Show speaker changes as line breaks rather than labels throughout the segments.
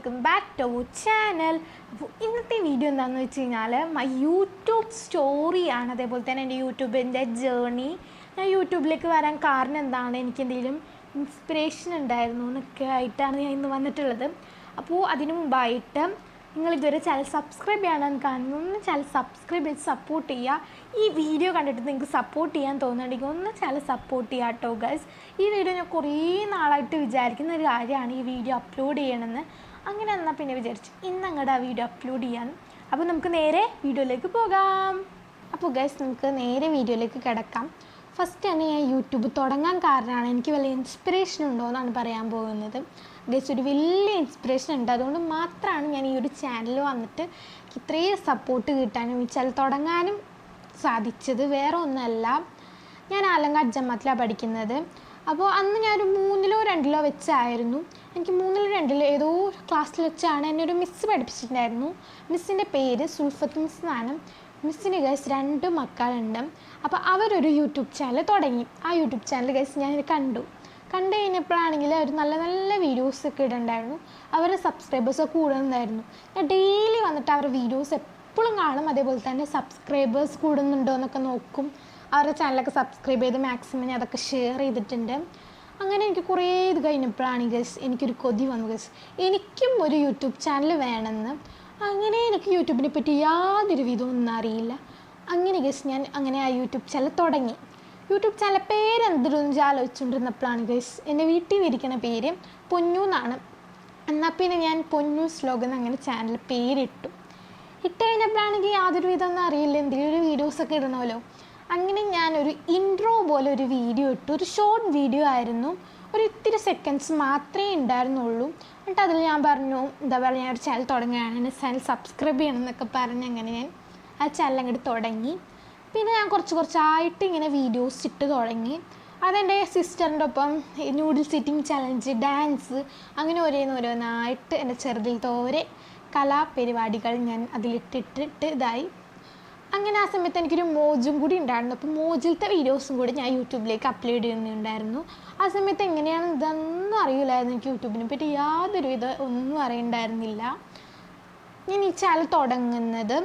Welcome back to our channel. അപ്പോൾ ഇന്നത്തെ video എന്താണെന്ന് വെച്ച് കഴിഞ്ഞാൽ മൈ യൂട്യൂബ് സ്റ്റോറിയാണ്. അതേപോലെ തന്നെ എൻ്റെ യൂട്യൂബിൻ്റെ ജേർണി. ഞാൻ യൂട്യൂബിലേക്ക് വരാൻ കാരണം എന്താണ്, എനിക്ക് എന്തെങ്കിലും ഇൻസ്പിറേഷൻ ഉണ്ടായിരുന്നു എന്നൊക്കെ ആയിട്ടാണ് ഞാൻ ഇന്ന് വന്നിട്ടുള്ളത്. അപ്പോൾ അതിനു മുമ്പായിട്ട് നിങ്ങൾ ഇതുവരെ ചാനൽ സബ്സ്ക്രൈബ് ചെയ്യാൻ കാണുന്നു, ഒന്ന് ചാനൽ സബ്സ്ക്രൈബ് ചെയ്ത് സപ്പോർട്ട് ചെയ്യുക. ഈ വീഡിയോ കണ്ടിട്ട് നിങ്ങൾക്ക് സപ്പോർട്ട് ചെയ്യാൻ തോന്നുന്നുണ്ടെങ്കിൽ ഒന്ന് ചാനൽ സപ്പോർട്ട് ചെയ്യുക കേട്ടോ ഗൈസ്. ഈ വീഡിയോ ഞാൻ കുറേ നാളായിട്ട് വിചാരിക്കുന്ന ഒരു കാര്യമാണ് ഈ വീഡിയോ അപ്ലോഡ് ചെയ്യണമെന്ന്. അങ്ങനെ എന്നാൽ പിന്നെ വിചാരിച്ചു ഇന്ന് അങ്ങോട്ട് ആ വീഡിയോ അപ്ലോഡ് ചെയ്യാൻ. അപ്പോൾ നമുക്ക് നേരെ വീഡിയോയിലേക്ക് പോകാം. അപ്പോൾ ഗൈസ് നമുക്ക് നേരെ വീഡിയോയിലേക്ക് കിടക്കാം. ഫസ്റ്റ് തന്നെ ഞാൻ യൂട്യൂബ് തുടങ്ങാൻ കാരണമാണ് എനിക്ക് വല്ല ഇൻസ്പിറേഷൻ ഉണ്ടോ എന്നാണ് പറയാൻ പോകുന്നത്. ഗൈസ് ഒരു വലിയ ഇൻസ്പിറേഷൻ ഉണ്ട്, അതുകൊണ്ട് മാത്രമാണ് ഞാൻ ഈ ഒരു ചാനൽ വന്നിട്ട് ഇത്രയും സപ്പോർട്ട് കിട്ടാനും ഈ ചാനൽ തുടങ്ങാനും സാധിച്ചത്. വേറെ ഒന്നല്ല, ഞാൻ ആലങ്ങാട് ജമാത്തിലാണ് പഠിക്കുന്നത്. അപ്പോൾ അന്ന് ഞാനൊരു 3-ലോ 2-ലോ വെച്ചായിരുന്നു. എനിക്ക് 3-ലോ 2-ലോ ഏതോ ക്ലാസ്സിൽ വെച്ചാണ് എന്നെ ഒരു മിസ്സ് പഠിപ്പിച്ചിട്ടുണ്ടായിരുന്നു. മിസ്സിൻ്റെ പേര് സുൽഫത്ത് മിസ് എന്നാണ്. മിസ്സിന് ഗൈസ് 2 മക്കളുണ്ട്. അപ്പോൾ അവരൊരു യൂട്യൂബ് ചാനൽ തുടങ്ങി. ആ യൂട്യൂബ് ചാനൽ ഗൈസ് ഞാൻ കണ്ടു കഴിഞ്ഞപ്പോഴാണെങ്കിൽ അവർ നല്ല നല്ല വീഡിയോസൊക്കെ ഇടുന്നുണ്ടായിരുന്നു. അവരുടെ സബ്സ്ക്രൈബേഴ്സൊക്കെ കൂടുന്നുണ്ടായിരുന്നു. ഞാൻ ഡെയിലി വന്നിട്ട് അവരുടെ വീഡിയോസ് എപ്പോഴും കാണും. അതേപോലെ തന്നെ സബ്സ്ക്രൈബേഴ്സ് കൂടുന്നുണ്ടോ എന്നൊക്കെ നോക്കും. അവരുടെ ചാനലൊക്കെ സബ്സ്ക്രൈബ് ചെയ്ത് മാക്സിമം ഞാൻ അതൊക്കെ ഷെയർ ചെയ്തിട്ടുണ്ട്. അങ്ങനെ എനിക്ക് കുറേ ഇത് കഴിഞ്ഞപ്പോഴാണ് ഗൈസ് എനിക്കൊരു കൊതി വന്നു ഗൈസ്, എനിക്കും ഒരു യൂട്യൂബ് ചാനൽ വേണമെന്ന്. അങ്ങനെ എനിക്ക് യൂട്യൂബിനെ പറ്റി യാതൊരു വിധമൊന്നും അറിയില്ല. അങ്ങനെ ഗൈസ് ഞാൻ അങ്ങനെ ആ യൂട്യൂബ് ചാനൽ തുടങ്ങി. യൂട്യൂബ് ചാനൽ പേരെന്തിരുന്ന് ആലോചിച്ചുകൊണ്ടിരുന്നപ്പോഴാണ് ഗൈസ് എൻ്റെ വീട്ടിൽ ഇരിക്കുന്ന പേര് പൊന്നു എന്നാണ്. എന്നാൽ പിന്നെ ഞാൻ പൊന്നൂസ് വ്ലോഗ് എന്ന് അങ്ങനെ ചാനൽ പേരിട്ടു. ഇട്ട് കഴിഞ്ഞപ്പോഴാണെങ്കിൽ യാതൊരു വിധമൊന്നും അറിയില്ല, എന്തെങ്കിലും ഒരു വീഡിയോസൊക്കെ ഇടണമല്ലോ. അങ്ങനെ ഞാനൊരു ഇൻട്രോ പോലെ ഒരു വീഡിയോ ഇട്ടു. ഒരു ഷോർട്ട് വീഡിയോ ആയിരുന്നു, ഒരു ഇത്തിരി സെക്കൻഡ്സ് മാത്രമേ ഉണ്ടായിരുന്നുള്ളൂ. എന്നിട്ട് അതിൽ ഞാൻ പറഞ്ഞു എന്താ പറയുക, ഞാൻ ഒരു ചാനൽ തുടങ്ങുകയാണ്, എൻ്റെ ചാനൽ സബ്സ്ക്രൈബ് ചെയ്യണം എന്നൊക്കെ പറഞ്ഞ് അങ്ങനെ ഞാൻ ആ ചാനൽ അങ്ങോട്ട് തുടങ്ങി. പിന്നെ ഞാൻ കുറച്ചായിട്ട് ഇങ്ങനെ വീഡിയോസ് ഇട്ട് തുടങ്ങി. അതെൻ്റെ സിസ്റ്ററിൻ്റെ ഒപ്പം നൂഡിൽസ് ഈറ്റിംഗ് ചലഞ്ച്, ഡാൻസ്, അങ്ങനെ ഓരോന്നായിട്ട് എൻ്റെ ചെറുതിൽ തോരെ കലാപരിപാടികൾ ഞാൻ അതിലിട്ടിട്ട് ഇതായി. അങ്ങനെ ആ സമയത്ത് എനിക്കൊരു മോജും കൂടി ഉണ്ടായിരുന്നു. അപ്പോൾ മോജിലത്തെ വീഡിയോസും കൂടി ഞാൻ യൂട്യൂബിലേക്ക് അപ്ലോഡ് ചെയ്യുന്നുണ്ടായിരുന്നു. ആ സമയത്ത് എങ്ങനെയാണ് ഇതൊന്നും അറിയില്ലായിരുന്നു. എനിക്ക് യൂട്യൂബിനെ പറ്റി യാതൊരു ഒന്നും അറിയണ്ടായിരുന്നില്ല. ഞാൻ ഈ ചാനൽ തുടങ്ങുന്നത്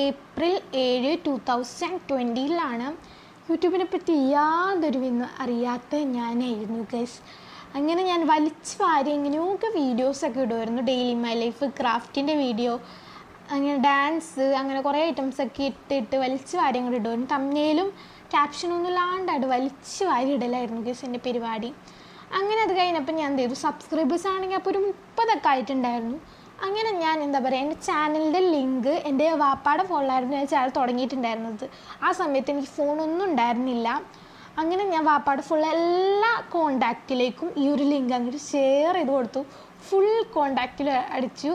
April 7, 2020 യൂട്യൂബിനെ പറ്റി യാതൊരു അറിയാത്ത ഞാനായിരുന്നു ഗൈസ്. അങ്ങനെ ഞാൻ വലിച്ചു വാരി എങ്ങനെയൊക്കെ വീഡിയോസൊക്കെ ഇടുമായിരുന്നു. ഡെയിലി മൈ ലൈഫ്, ക്രാഫ്റ്റിൻ്റെ വീഡിയോ, അങ്ങനെ ഡാൻസ്, അങ്ങനെ കുറേ ഐറ്റംസൊക്കെ ഇട്ടിട്ട് വലിച്ചു വാരി അങ്ങോട്ട് ഇടുമായിരുന്നു. തമ്മിലും ക്യാപ്ഷനൊന്നും ഇല്ലാണ്ടായിട്ട് വലിച്ചു വാരി ഇടലായിരുന്നു ഗൈസ് എൻ്റെ പരിപാടി. അങ്ങനെ അത് കഴിഞ്ഞപ്പോൾ ഞാൻ എന്ത് ചെയ്തു, സബ്സ്ക്രൈബേഴ്സ് ആണെങ്കിൽ അപ്പോൾ ഒരു 30 ആയിട്ടുണ്ടായിരുന്നു. അങ്ങനെ ഞാൻ എന്താ പറയുക, എൻ്റെ ചാനലിൻ്റെ ലിങ്ക് എൻ്റെ വാപ്പാടെ ഫോണിലായിരുന്നു ഞാൻ ചാനൽ തുടങ്ങിയിട്ടുണ്ടായിരുന്നത്. ആ സമയത്ത് എനിക്ക് ഫോണൊന്നും ഉണ്ടായിരുന്നില്ല. അങ്ങനെ ഞാൻ വാപ്പാടെ ഫുൾ എല്ലാ കോണ്ടാക്റ്റിലേക്കും ഈ ഒരു ലിങ്ക് അങ്ങോട്ട് ഷെയർ ചെയ്ത് കൊടുത്തു. ഫുൾ കോണ്ടാക്റ്റിൽ അടിച്ചു.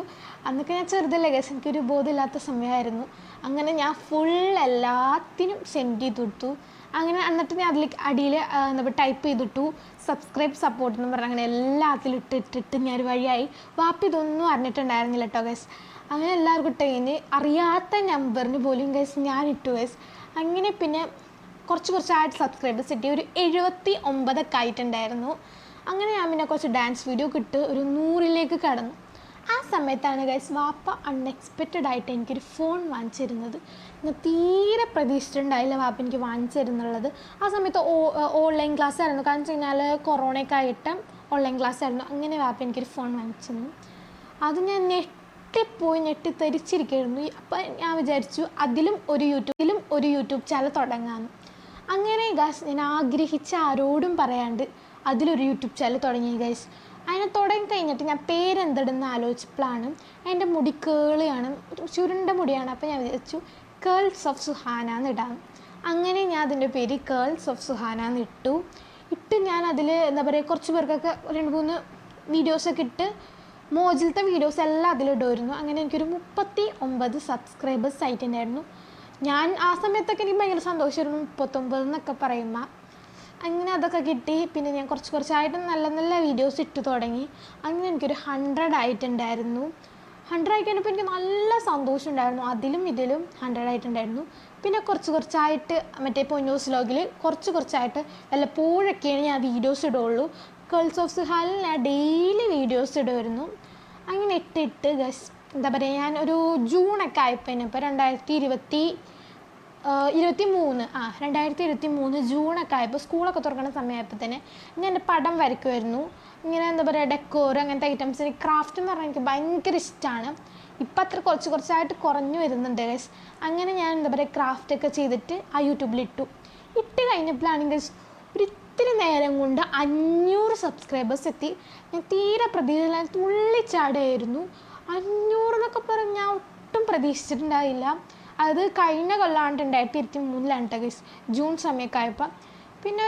അന്നൊക്കെ ഞാൻ ചെറുതല്ലേ ഗൈസ്, എനിക്കൊരു ബോധമില്ലാത്ത സമയമായിരുന്നു. അങ്ങനെ ഞാൻ ഫുൾ എല്ലാത്തിനും സെൻഡ് ചെയ്ത് കൊടുത്തു. അങ്ങനെ എന്നിട്ട് ഞാൻ അതിൽ അടിയിൽ എന്താ പറയുക ടൈപ്പ് ചെയ്തിട്ടു സബ്സ്ക്രൈബ് സപ്പോർട്ട് എന്ന് പറഞ്ഞാൽ അങ്ങനെ എല്ലാത്തിലും ഇട്ടിട്ട് ഞാൻ ഒരു വഴിയായി. വാപ്പ ഇതൊന്നും അറിഞ്ഞിട്ടുണ്ടായിരുന്നില്ല കേട്ടോ ഗൈസ്. അങ്ങനെ എല്ലാവർക്കും ഇട്ട് കഴിഞ്ഞ് അറിയാത്ത നമ്പറിന് പോലും ഗൈസ് ഞാൻ ഇട്ടു ഗൈസ്. അങ്ങനെ പിന്നെ കുറച്ചായിട്ട് സബ്സ്ക്രൈബേഴ്സ് കിട്ടി. ഒരു 79 ആയിട്ടുണ്ടായിരുന്നു. അങ്ങനെ ഞാൻ പിന്നെ കുറച്ച് ഡാൻസ് വീഡിയോ ഇട്ട് ഒരു 100-ലേക്ക് കടന്നു. ആ സമയത്താണ് ഗൈസ് വാപ്പ അൺഎക്സ്പെക്റ്റഡ് ആയിട്ട് എനിക്കൊരു ഫോൺ വാങ്ങിച്ചിരുന്നത്. ഞാൻ തീരെ പ്രതീക്ഷിച്ചിട്ടുണ്ടായില്ല വാപ്പ എനിക്ക് വാങ്ങിച്ചു തരുന്നുള്ളത്. ആ സമയത്ത് ഓൺലൈൻ ക്ലാസ് ആയിരുന്നു, കാരണം വെച്ച് കഴിഞ്ഞാൽ കൊറോണയൊക്കെ ആയിട്ട് ഓൺലൈൻ ക്ലാസ് ആയിരുന്നു. അങ്ങനെ വാപ്പ എനിക്കൊരു ഫോൺ വാങ്ങിച്ചിരുന്നു. അത് ഞാൻ ഞെട്ടിത്തെരിച്ചിരിക്കുകയായിരുന്നു. അപ്പം ഞാൻ വിചാരിച്ചു അതിലും ഒരു യൂട്യൂബ് ചാനൽ തുടങ്ങാമെന്ന്. അങ്ങനെ ഗൈസ് ഞാൻ ആഗ്രഹിച്ച ആരോടും പറയാണ്ട് അതിലൊരു യൂട്യൂബ് ചാനൽ തുടങ്ങി ഗൈസ്. അതിനെ തുടങ്ങി കഴിഞ്ഞിട്ട് ഞാൻ പേരെന്തിടുന്ന ആലോചിച്ചപ്പോഴാണ് എൻ്റെ മുടി കേളിയാണ്, ചുരുണ്ട മുടിയാണ്. അപ്പോൾ ഞാൻ വിചാരിച്ചു കേൾസ് ഓഫ് സുഹാന എന്നിടാം. അങ്ങനെ ഞാൻ അതിൻ്റെ പേര് കേൾസ് ഓഫ് സുഹാന എന്നിട്ടു. ഞാൻ അതിൽ എന്താ പറയുക കുറച്ച് പേർക്കൊക്കെ 2-3 വീഡിയോസൊക്കെ ഇട്ട് മോജിലത്തെ വീഡിയോസ് എല്ലാം അതിലിടുമായിരുന്നു. അങ്ങനെ എനിക്കൊരു 39 സബ്സ്ക്രൈബേഴ്സ് ആയിട്ടുണ്ടായിരുന്നു. ഞാൻ ആ സമയത്തൊക്കെ എനിക്ക് ഭയങ്കര സന്തോഷമായിരുന്നു 39 എന്നൊക്കെ പറയുമ്പോൾ. അങ്ങനെ അതൊക്കെ കിട്ടി. പിന്നെ ഞാൻ കുറച്ചായിട്ട് നല്ല നല്ല വീഡിയോസ് ഇട്ട് തുടങ്ങി. അങ്ങനെ എനിക്കൊരു 100 ആയിട്ടുണ്ടായിരുന്നു. 100 ആയി കഴിഞ്ഞപ്പോൾ എനിക്ക് നല്ല സന്തോഷം ഉണ്ടായിരുന്നു. അതിലും ഇതിലും 100 ആയിട്ടുണ്ടായിരുന്നു. പിന്നെ കുറച്ചായിട്ട് മറ്റേ പൊന്നൂസ് വ്ലോഗിൽ കുറച്ചായിട്ട് വല്ലപ്പോഴൊക്കെയാണ് ഞാൻ വീഡിയോസ് ഇടുകയുള്ളൂ. കേൾസ് ഓഫ് സുഹാനിൽ ഞാൻ ഡെയിലി വീഡിയോസ് ഇടുമായിരുന്നു. അങ്ങനെ ഇട്ടിട്ട് ഗസ് എന്താ പറയുക, ഞാനൊരു ജൂണൊക്കെ ആയപ്പോൾ ഇപ്പോൾ 2023 ജൂണൊക്കെ ആയപ്പോൾ സ്കൂളൊക്കെ തുറക്കുന്ന സമയമായപ്പോൾ തന്നെ ഞാൻ എൻ്റെ പടം വരയ്ക്കുമായിരുന്നു. ഇങ്ങനെ എന്താ പറയുക, ഡെക്കോർ അങ്ങനത്തെ ഐറ്റംസ്, ക്രാഫ്റ്റ് എന്ന് പറഞ്ഞാൽ എനിക്ക് ഭയങ്കര ഇഷ്ടമാണ്. ഇപ്പം അത്ര കുറച്ചായിട്ട് കുറഞ്ഞു വരുന്നുണ്ട് ഗൈസ്. അങ്ങനെ ഞാൻ എന്താ പറയുക, ക്രാഫ്റ്റൊക്കെ ചെയ്തിട്ട് ആ യൂട്യൂബിലിട്ടു. ഇട്ട് കഴിഞ്ഞപ്പോഴാണെങ്കിൽ ഒരു ഇത്തിരി നേരം കൊണ്ട് 500 സബ്സ്ക്രൈബേഴ്സ് എത്തി. ഞാൻ തീരെ പ്രതീക്ഷയില്ല, തുള്ളിച്ചാടായിരുന്നു. 500 എന്നൊക്കെ പറഞ്ഞാൽ ഞാൻ ഒട്ടും പ്രതീക്ഷിച്ചിട്ടുണ്ടായില്ല. അത് കഴിഞ്ഞ കൊല്ലമാണ് 2023 ഗൈസ്, ജൂൺ സമയമൊക്കെ ആയപ്പോൾ. പിന്നെ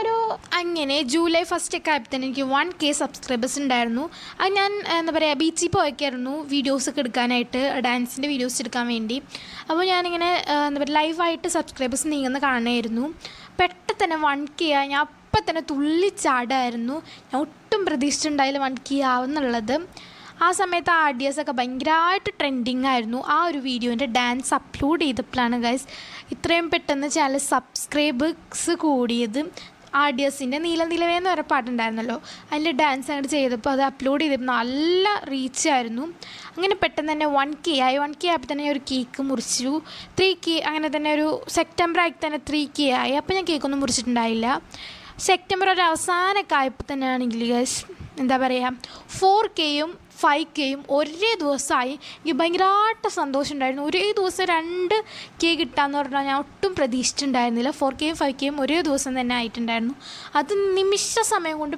അങ്ങനെ ജൂലൈ 1 ഒക്കെ ആയപ്പോൾ തന്നെ എനിക്ക് 1K സബ്സ്ക്രൈബേഴ്സ് ഉണ്ടായിരുന്നു. അത് ഞാൻ എന്താ പറയുക, ബീച്ചിൽ പോയൊക്കെയായിരുന്നു വീഡിയോസൊക്കെ എടുക്കാനായിട്ട്, ഡാൻസിൻ്റെ വീഡിയോസ് എടുക്കാൻ വേണ്ടി. അപ്പോൾ ഞാനിങ്ങനെ എന്താ പറയുക, ലൈവായിട്ട് സബ്സ്ക്രൈബേഴ്സ് നീങ്ങുന്ന കാണുമായിരുന്നു. പെട്ടെന്ന് തന്നെ 1K ആയി. ഞാൻ അപ്പം തന്നെ തുള്ളിച്ചാടായിരുന്നു. ഞാൻ ഒട്ടും പ്രതീക്ഷിച്ചിട്ടുണ്ടായില്ല 1K ആവുന്നുള്ളത്. ആ സമയത്ത് RDS ഒക്കെ ഭയങ്കരമായിട്ട് ട്രെൻഡിങ് ആയിരുന്നു. ആ ഒരു വീഡിയോൻ്റെ ഡാൻസ് അപ്ലോഡ് ചെയ്തപ്പോഴാണ് ഗൈസ് ഇത്രയും പെട്ടെന്ന് ചാനൽ സബ്സ്ക്രൈബേഴ്സ് കൂടിയത്. RDSൻ്റെ നീലനിലവേ എന്ന് പറഞ്ഞ പാട്ടുണ്ടായിരുന്നല്ലോ, അതിൽ ഡാൻസ് അങ്ങോട്ട് ചെയ്തപ്പോൾ അത് അപ്ലോഡ് ചെയ്തപ്പോൾ നല്ല റീച്ചായിരുന്നു. അങ്ങനെ പെട്ടെന്ന് തന്നെ 1K ആയി. 1K ആയപ്പോൾ തന്നെ ഒരു കേക്ക് മുറിച്ചു. 3K അങ്ങനെ തന്നെ ഒരു സെപ്റ്റംബർ ആയി തന്നെ 3K ആയി. അപ്പോൾ ഞാൻ കേക്കൊന്നും മുറിച്ചിട്ടുണ്ടായില്ല. സെപ്റ്റംബർ ഒരു അവസാനമൊക്കെ ആയപ്പോൾ തന്നെ ആണെങ്കിൽ ഗൈസ് എന്താ പറയുക, 4Kയും 5Kയും ഒരേ ദിവസമായി. എനിക്ക് ഭയങ്കരമായിട്ട് സന്തോഷമുണ്ടായിരുന്നു. ഒരേ ദിവസം 2K കിട്ടാമെന്ന് പറഞ്ഞാൽ ഞാൻ ഒട്ടും പ്രതീക്ഷിച്ചിട്ടുണ്ടായിരുന്നില്ല. 4Kയും 5Kയും ഒരേ ദിവസം തന്നെ ആയിട്ടുണ്ടായിരുന്നു. അത് നിമിഷ സമയം കൊണ്ട്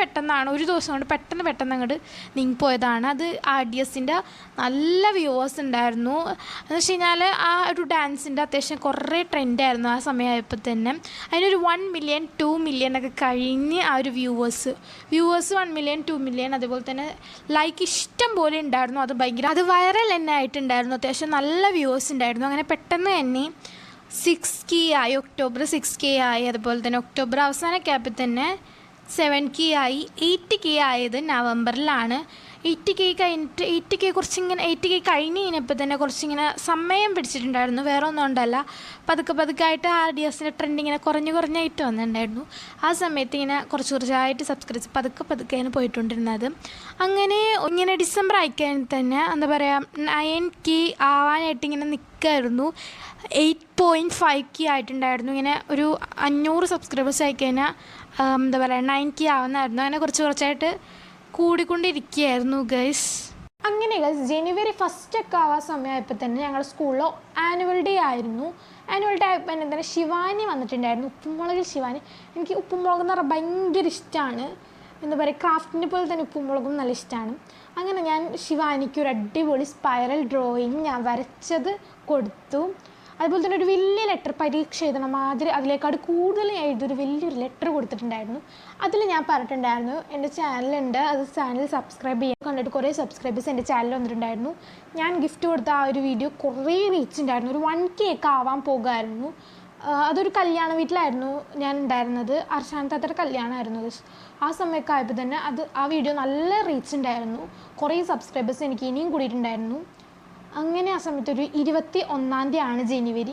പെട്ടെന്നാണ്, ഒരു ദിവസം കൊണ്ട് പെട്ടെന്ന് അങ്ങോട്ട് നീങ്ങിപ്പോയതാണ്. അത് RDSൻ്റെ നല്ല വ്യൂവേഴ്സ് ഉണ്ടായിരുന്നു. എന്ന് വെച്ച് കഴിഞ്ഞാൽ ആ ഒരു ഡാൻസിൻ്റെ അത്യാവശ്യം കുറേ ട്രെൻഡായിരുന്നു ആ സമയമായപ്പോൾ തന്നെ. അതിനൊരു 1 മില്യൺ 2 മില്യൺ ഒക്കെ കഴിഞ്ഞ് ആ ഒരു വ്യൂവേഴ്സ് 1 മില്യൺ 2 മില്യൺ, അതുപോലെ തന്നെ ലൈക്ക് ഇഷ്ടം പോലെ ഉണ്ടായിരുന്നു. അത് വൈറൽ തന്നെ ആയിട്ടുണ്ടായിരുന്നു. അത്യാവശ്യം നല്ല വ്യൂവേഴ്സ് ഉണ്ടായിരുന്നു. അങ്ങനെ പെട്ടെന്ന് തന്നെ 6K ആയി. ഒക്ടോബർ 6K ആയി. അതുപോലെ തന്നെ ഒക്ടോബർ അവസാനമൊക്കെ ആയപ്പോൾ തന്നെ 7K ആയി. 8K ആയത് നവംബറിലാണ്. 8K കഴിഞ്ഞിട്ട് 8K കഴിഞ്ഞ് കഴിഞ്ഞപ്പോൾ തന്നെ കുറച്ചിങ്ങനെ സമയം പിടിച്ചിട്ടുണ്ടായിരുന്നു. വേറെ ഒന്നും കൊണ്ടല്ല, പതുക്കെ RDSൻ്റെ ട്രെൻഡ് ഇങ്ങനെ കുറഞ്ഞായിട്ട് വന്നിട്ടുണ്ടായിരുന്നു. ആ സമയത്ത് കുറച്ചായിട്ട് സബ്സ്ക്രൈബ് പതുക്കെ പോയിട്ടുണ്ടിരുന്നത്. അങ്ങനെ ഇങ്ങനെ ഡിസംബർ ആയിക്കഴിഞ്ഞാൽ തന്നെ എന്താ പറയുക, 9K ആവാനായിട്ട് ഇങ്ങനെ നിൽക്കുമായിരുന്നു. 8.5K ആയിട്ടുണ്ടായിരുന്നു. ഇങ്ങനെ ഒരു 500 സബ്സ്ക്രൈബേഴ്സ് ആയിക്കഴിഞ്ഞാൽ എന്താ പറയുക 9K ആവുന്നതായിരുന്നു. അങ്ങനെ കുറച്ചായിട്ട് കൂടിക്കൊണ്ടിരിക്കുകയായിരുന്നു ഗൈസ്. അങ്ങനെ ഗൈസ് ജനുവരി 1 ഒക്കെ ആവാൻ സമയമായപ്പോൾ തന്നെ ഞങ്ങളുടെ സ്കൂളിൽ ആനുവൽ ഡേ ആയിരുന്നു. ആനുവൽ ഡേ ആയപ്പോൾ തന്നെ ശിവാനി വന്നിട്ടുണ്ടായിരുന്നു. ഉപ്പുമുളകിൽ ശിവാനി. എനിക്ക് ഉപ്പുമുളക് എന്ന് പറഞ്ഞാൽ ഭയങ്കര ഇഷ്ടമാണ്. എന്താ പറയുക, ക്രാഫ്റ്റിനെ പോലെ തന്നെ ഉപ്പുമുളകും നല്ല ഇഷ്ടമാണ്. അങ്ങനെ ഞാൻ ശിവാനിക്ക് ഒരു അടിപൊളി സ്പൈറൽ ഡ്രോയിങ് ഞാൻ വരച്ചത് കൊടുത്തു. അതുപോലെ തന്നെ ഒരു വലിയ ലെറ്റർ, പരീക്ഷ എഴുതണ മാതിരി അതിലേക്കാട് കൂടുതൽ ഞാൻ എഴുതിയൊരു വലിയൊരു ലെറ്റർ കൊടുത്തിട്ടുണ്ടായിരുന്നു. അതിൽ ഞാൻ പറഞ്ഞിട്ടുണ്ടായിരുന്നു എൻ്റെ ചാനലുണ്ട്, അത് ചാനൽ സബ്സ്ക്രൈബ് ചെയ്യാൻ കണ്ടിട്ട് കുറേ സബ്സ്ക്രൈബേഴ്സ് എൻ്റെ ചാനൽ വന്നിട്ടുണ്ടായിരുന്നു. ഞാൻ ഗിഫ്റ്റ് കൊടുത്ത ആ ഒരു വീഡിയോ കുറേ റീച്ച് ഉണ്ടായിരുന്നു. ഒരു 1K ഒക്കെ ആവാൻ പോകുമായിരുന്നു. അതൊരു കല്യാണ വീട്ടിലായിരുന്നു ഞാൻ ഉണ്ടായിരുന്നത്. അർഷാനത്താത്തയുടെ കല്യാണമായിരുന്നു. ആ സമയമൊക്കെ ആയപ്പോൾ തന്നെ ആ വീഡിയോ നല്ല റീച്ച് ഉണ്ടായിരുന്നു. കുറേ സബ്സ്ക്രൈബേഴ്സ് എനിക്ക് ഇനിയും കൂടിയിട്ടുണ്ടായിരുന്നു. അങ്ങനെ ആ സമയത്ത് ഒരു 21-ാം തീയതിയാണ് ജനുവരി.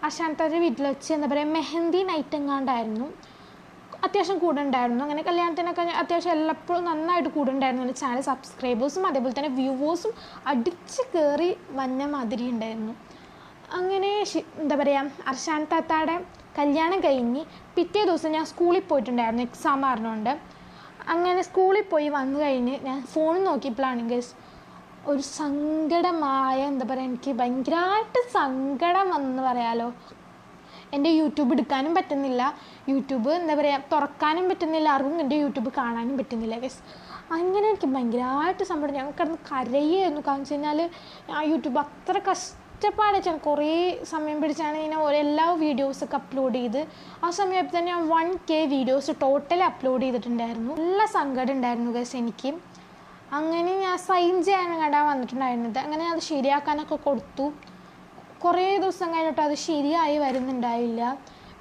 അർഷാനത്താത്തയുടെ വീട്ടിൽ വെച്ച് എന്താ പറയുക, മെഹന്തി നൈറ്റ് എങ്ങാണ്ടായിരുന്നു. അത്യാവശ്യം കൂടെ ഉണ്ടായിരുന്നു. അങ്ങനെ കല്യാണത്തിനൊക്കെ അത്യാവശ്യം എല്ലപ്പോഴും നന്നായിട്ട് കൂടെ ഉണ്ടായിരുന്നു. എൻ്റെ ചാനൽ സബ്സ്ക്രൈബേഴ്സും അതേപോലെ തന്നെ വ്യൂവേഴ്സും അടിച്ച് കയറി വന്ന മാതിരി ഉണ്ടായിരുന്നു. അങ്ങനെ എന്താ പറയുക, അർഷാനത്താത്തയുടെ കല്യാണം കഴിഞ്ഞ് പിറ്റേ ദിവസം ഞാൻ സ്കൂളിൽ പോയിട്ടുണ്ടായിരുന്നു, എക്സാം പറഞ്ഞുകൊണ്ട്. അങ്ങനെ സ്കൂളിൽ പോയി വന്നു കഴിഞ്ഞ് ഞാൻ ഫോൺ നോക്കിയപ്പോഴാണെങ്കിൽ ഒരു സങ്കടമായ എന്താ പറയുക, എനിക്ക് ഭയങ്കരമായിട്ട് സങ്കടം വന്നെന്ന് പറയാലോ. എൻ്റെ യൂട്യൂബ് എടുക്കാനും പറ്റുന്നില്ല, യൂട്യൂബ് എന്താ പറയുക തുറക്കാനും പറ്റുന്നില്ല, ആർക്കും എൻ്റെ യൂട്യൂബ് കാണാനും പറ്റുന്നില്ല ഗൈസ്. അങ്ങനെ എനിക്ക് ഭയങ്കരമായിട്ട് സങ്കടം. ഞാൻ കിടന്ന് കരയായിരുന്നു. കാരണം വെച്ച് കഴിഞ്ഞാൽ ആ യൂട്യൂബ് അത്ര കഷ്ടപ്പാട് വെച്ചാൽ കുറേ സമയം പിടിച്ചാണ് ഇങ്ങനെ എല്ലാ വീഡിയോസൊക്കെ അപ്ലോഡ് ചെയ്ത്. ആ സമയത്ത് തന്നെ ഞാൻ 1K വീഡിയോസ് ടോട്ടൽ അപ്ലോഡ് ചെയ്തിട്ടുണ്ടായിരുന്നു. നല്ല സങ്കടം ഉണ്ടായിരുന്നു ഗൈസ് എനിക്ക്. അങ്ങനെ ഞാൻ സൈൻ ചെയ്യാനും കണ്ടാൽ വന്നിട്ടുണ്ടായിരുന്നത്. അങ്ങനെ അത് ശരിയാക്കാനൊക്കെ കൊടുത്തു. കുറേ ദിവസം കഴിഞ്ഞിട്ട് അത് ശരിയായി വരുന്നുണ്ടായില്ല.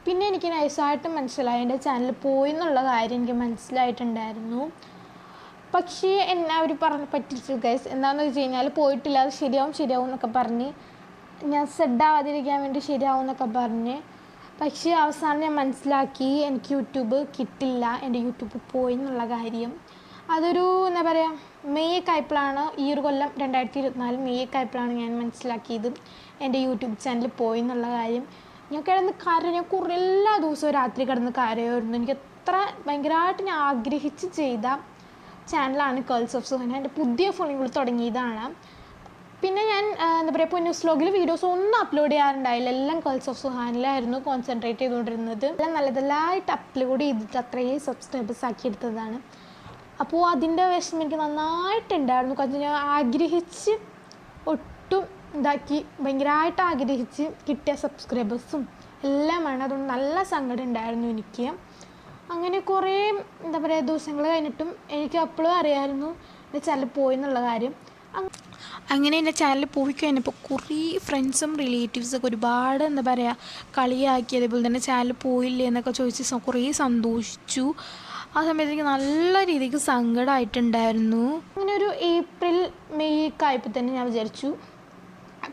പിന്നെ എനിക്ക് നൈസായിട്ട് മനസ്സിലായി എൻ്റെ ചാനൽ പോയി എന്നുള്ള കാര്യം എനിക്ക് മനസ്സിലായിട്ടുണ്ടായിരുന്നു. പക്ഷേ എന്നെ അവർ പറ്റിച്ചു ഗൈസ്. എന്താണെന്ന് വെച്ച് കഴിഞ്ഞാൽ പോയിട്ടില്ല, അത് ശരിയാവും എന്നൊക്കെ പറഞ്ഞ്, ഞാൻ സെഡാവാതിരിക്കാൻ വേണ്ടി ശരിയാവും എന്നൊക്കെ പറഞ്ഞ്. പക്ഷേ അവസാനം ഞാൻ മനസ്സിലാക്കി എനിക്ക് യൂട്യൂബ് കിട്ടില്ല, എൻ്റെ യൂട്യൂബ് പോയി എന്നുള്ള കാര്യം. അതൊരു എന്താ പറയുക മെയ് ഒക്കെ ആയപ്പോഴാണ് ഈ ഒരു കൊല്ലം 2024 മെയ് ഒക്കെ ആയപ്പോഴാണ് ഞാൻ മനസ്സിലാക്കിയത് എൻ്റെ യൂട്യൂബ് ചാനൽ പോയി എന്നുള്ള കാര്യം. ഞാൻ കിടന്ന് കരഞ്ഞു, ഞാൻ കുറേ എല്ലാ ദിവസവും രാത്രി കിടന്ന് കരയുമായിരുന്നു. എനിക്ക് അത്ര ഭയങ്കരമായിട്ട് ഞാൻ ആഗ്രഹിച്ച് ചെയ്ത ചാനലാണ് കേൾസ് ഓഫ് സുഹാന. എൻ്റെ പുതിയ ഫോണിൽ കൂടി തുടങ്ങിയതാണ്. പിന്നെ ഞാൻ എന്താ പറയുക പൊന്നൂസ് വ്ലോഗിൽ വീഡിയോസ് ഒന്നും അപ്ലോഡ് ചെയ്യാറുണ്ടായില്ല. എല്ലാം കേൾസ് ഓഫ് സുഹാനിലായിരുന്നു കോൺസെൻട്രേറ്റ് ചെയ്തുകൊണ്ടിരുന്നത്. എല്ലാം നല്ലതെല്ലാമായിട്ട് അപ്ലോഡ് ചെയ്തിട്ട് അത്രയും സബ്സ്ക്രൈബേഴ്സ് ആക്കി എടുത്തതാണ്. അപ്പോൾ അതിൻ്റെ വിഷമം എനിക്ക് നന്നായിട്ടുണ്ടായിരുന്നു. കാരണം ഞാൻ ആഗ്രഹിച്ച് ഒട്ടും ഇതാക്കി ഭയങ്കരമായിട്ട് ആഗ്രഹിച്ച് കിട്ടിയ സബ്സ്ക്രൈബേഴ്സും എല്ലാമാണ്. അതുകൊണ്ട് നല്ല സങ്കടം ഉണ്ടായിരുന്നു എനിക്ക്. അങ്ങനെ കുറേ എന്താ പറയുക ദിവസങ്ങൾ കഴിഞ്ഞിട്ടും എനിക്ക് അപ്പോഴും അറിയാമായിരുന്നു എൻ്റെ ചാനൽ പോയി എന്നുള്ള കാര്യം. അങ്ങനെ എൻ്റെ ചാനൽ പോയി കഴിഞ്ഞപ്പോൾ കുറേ ഫ്രണ്ട്സും റിലേറ്റീവ്സൊക്കെ ഒരുപാട് എന്താ പറയുക കളിയാക്കി, അതേപോലെ തന്നെ ചാനൽ പോയില്ലേ എന്നൊക്കെ ചോദിച്ച് കുറേ സന്തോഷിച്ചു. ആ സമയത്ത് എനിക്ക് നല്ല രീതിക്ക് സങ്കടമായിട്ടുണ്ടായിരുന്നു. അങ്ങനെ ഒരു ഏപ്രിൽ മെയ് ഒക്കെ ആയപ്പോൾ തന്നെ ഞാൻ വിചാരിച്ചു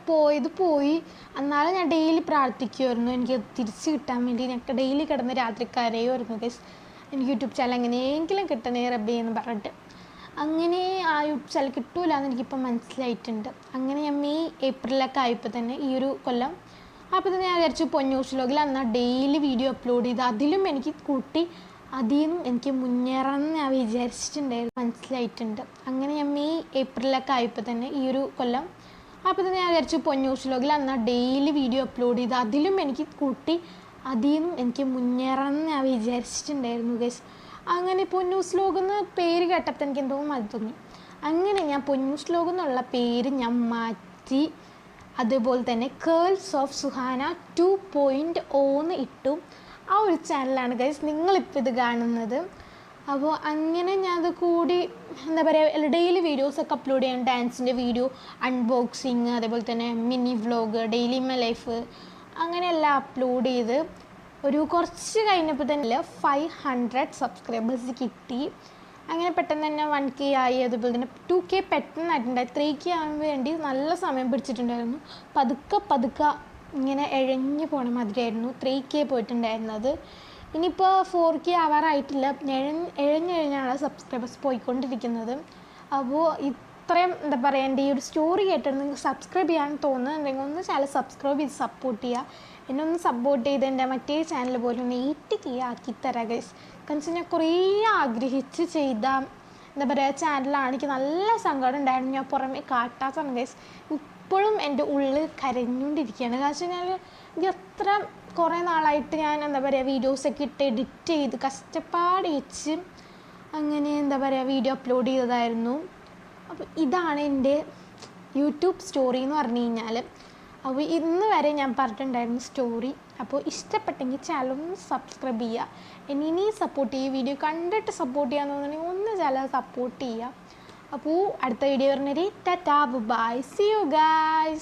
പോയത് പോയി. എന്നാലും ഞാൻ ഡെയിലി പ്രാർത്ഥിക്കുമായിരുന്നു എനിക്ക് തിരിച്ച് കിട്ടാൻ വേണ്ടി. ഞങ്ങൾക്ക് ഡെയിലി കിടന്ന് രാത്രി കരയുമായിരുന്നു ഗൈസ്, എനിക്ക് യൂട്യൂബ് ചാനൽ എങ്ങനെയെങ്കിലും കിട്ടണേ റബ്ബേ എന്ന് പറഞ്ഞിട്ട്. അങ്ങനെ ആ യൂട്യൂബ് ചാനൽ കിട്ടൂല എന്ന് എനിക്കിപ്പോൾ മനസ്സിലായിട്ടുണ്ട്. അങ്ങനെ ഞാൻ മെയ് ഏപ്രിലൊക്കെ ആയപ്പോൾ തന്നെ ഈ ഒരു കൊല്ലം അപ്പോൾ തന്നെ ഞാൻ വിചാരിച്ചു പൊന്നൂസ് വ്ലോഗിൽ എന്നാൽ ഡെയിലി വീഡിയോ അപ്ലോഡ് ചെയ്ത് അതിലും എനിക്ക് കൂട്ടി അതിൽ നിന്നും എനിക്ക് മുന്നേറാമെന്ന് ഞാൻ വിചാരിച്ചിട്ടുണ്ടായിരുന്നു, മനസ്സിലായിട്ടുണ്ട്. അങ്ങനെ ഞാൻ മെയ് ഏപ്രിലൊക്കെ ആയപ്പോൾ തന്നെ ഈ ഒരു കൊല്ലം അപ്പോൾ തന്നെ ഞാൻ വിചാരിച്ചു പൊന്നൂസ് വ്ലോഗിൽ എന്നാൽ ഡെയിലി വീഡിയോ അപ്ലോഡ് ചെയ്ത് അതിലും എനിക്ക് കൂട്ടി അതിൽ നിന്നും എനിക്ക് മുന്നേറാമെന്ന് ഞാൻ വിചാരിച്ചിട്ടുണ്ടായിരുന്നു ഗൈസ്. അങ്ങനെ പൊന്നൂസ് വ്ലോഗ് എന്ന് പേര് കേട്ടപ്പോൾ എനിക്ക് എന്തോ മതി തോന്നി. അങ്ങനെ ഞാൻ പൊന്നൂസ് വ്ലോഗ് എന്നുള്ള പേര് ഞാൻ മാറ്റി. അതുപോലെ തന്നെ കേൾസ് ഓഫ് സുഹാന 2.0 ഇട്ടു. ആ ഒരു ചാനലാണ് ഗൈസ് നിങ്ങളിപ്പോൾ ഇത് കാണുന്നത്. അപ്പോൾ അങ്ങനെ ഞാനത് കൂടി എന്താ പറയുക ഡെയിലി വീഡിയോസൊക്കെ അപ്ലോഡ് ചെയ്യാം. ഡാൻസിൻ്റെ വീഡിയോ, അൺബോക്സിങ്, അതേപോലെ തന്നെ mini vlog, daily my life, അങ്ങനെയെല്ലാം അപ്ലോഡ് ചെയ്ത് ഒരു കുറച്ച് കഴിഞ്ഞപ്പോൾ തന്നെ 500 സബ്സ്ക്രൈബേഴ്സ് കിട്ടി. അങ്ങനെ പെട്ടെന്ന് തന്നെ 1K ആയി. അതുപോലെ തന്നെ 2K പെട്ടെന്നായിട്ടുണ്ടായി. 3K ആവാൻ വേണ്ടി നല്ല സമയം പിടിച്ചിട്ടുണ്ടായിരുന്നു. പതുക്കെ ഇങ്ങനെ ഇഴഞ്ഞു പോണ മാതിരിയായിരുന്നു 3K പോയിട്ടുണ്ടായിരുന്നത്. ഇനിയിപ്പോൾ 4K ആവാറായിട്ടില്ല. ഇഴഞ്ഞാണ് സബ്സ്ക്രൈബേഴ്സ് പോയിക്കൊണ്ടിരിക്കുന്നത്. അപ്പോൾ ഇത്രയും എന്താ പറയുക എൻ്റെ ഈ ഒരു സ്റ്റോറി കേട്ടിട്ട് നിങ്ങൾക്ക് സബ്സ്ക്രൈബ് ചെയ്യാൻ തോന്നുന്നുണ്ടെങ്കിൽ ഒന്ന് ചാനൽ സബ്സ്ക്രൈബ് ചെയ്ത് സപ്പോർട്ട് ചെയ്യുക. എന്നെ ഒന്ന് സപ്പോർട്ട് ചെയ്ത് എൻ്റെ മറ്റേ ചാനൽ പോലെ ഒന്ന് 8K ആക്കി തരാം ഗൈസ്. കാരണം ഞാൻ കുറേ ആഗ്രഹിച്ച് ചെയ്ത എന്താ പറയുക ചാനലാണ്. എനിക്ക് നല്ല സങ്കടം ഉണ്ടായിരുന്നു, ഞാൻ പുറമേ കാട്ടാത്തതാണ് ഗൈസ്. ഇപ്പോഴും എൻ്റെ ഉള്ളിൽ കരഞ്ഞുകൊണ്ടിരിക്കുകയാണ്. കാരണം ഞാൻ എനിക്ക് അത്ര കുറേ നാളായിട്ട് ഞാൻ എന്താ പറയുക വീഡിയോസൊക്കെ ഇട്ട് എഡിറ്റ് ചെയ്ത് കഷ്ടപ്പാട് വെച്ച് അങ്ങനെ എന്താ പറയുക വീഡിയോ അപ്ലോഡ് ചെയ്തതായിരുന്നു. അപ്പോൾ ഇതാണ് എൻ്റെ യൂട്യൂബ് സ്റ്റോറി എന്ന് പറഞ്ഞു കഴിഞ്ഞാൽ. അപ്പോൾ ഇന്ന് വരെ ഞാൻ പറഞ്ഞിട്ടുണ്ടായിരുന്നു സ്റ്റോറി. അപ്പോൾ ഇഷ്ടപ്പെട്ടെങ്കിൽ ചാനൽ ഒന്ന് സബ്സ്ക്രൈബ് ചെയ്യുക. ഇനി സപ്പോർട്ട് ചെയ്യുക. വീഡിയോ കണ്ടിട്ട് സപ്പോർട്ട് ചെയ്യാന്ന് തോന്നുന്നുണ്ടെങ്കിൽ ഒന്ന് ചാനൽ സപ്പോർട്ട് ചെയ്യുക. അപ്പോൾ അടുത്ത വീഡിയോ പറഞ്ഞൊരു tata bye, see you guys.